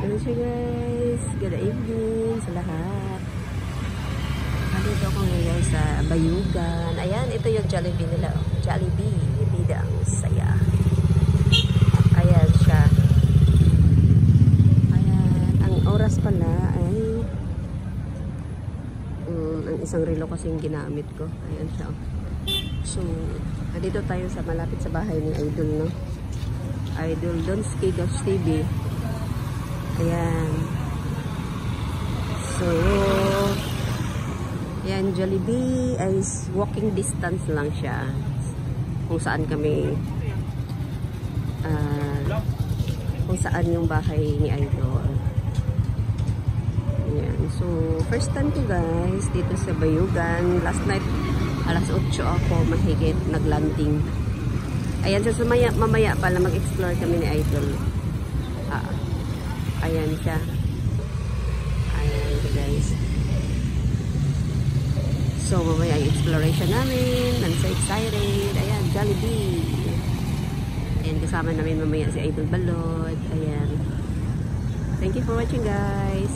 Ayan siya guys. Good evening sa lahat. Nandito ako ngayon sa Bayugan. Ayan, ito yung Jollibee nila. Jollibee. Bidang saya. Ayan siya. Ayan. Ang oras pala ay ang isang relo kasing ginamit ko. Ayan siya. So, dito tayo sa malapit sa bahay ni Idol, no? Idol Donski Gosh TV. Ayan. So, ayan, Jollibee ay walking distance lang siya. Kung saan kami, kung saan yung bahay ni Idol. Ayan. So, first time ko guys, dito sa Bayugan. Last night, alas 8 ako, mahigit, naglanding. Ayan, so mamaya pala mag-explore kami ni Idol. Ayan siya. Ayan siya guys. So, mamaya yung exploration namin. I'm so excited. Ayan, Jollibee. Ayan, kasama namin mamaya si Idol Balot. Ayan. Thank you for watching guys.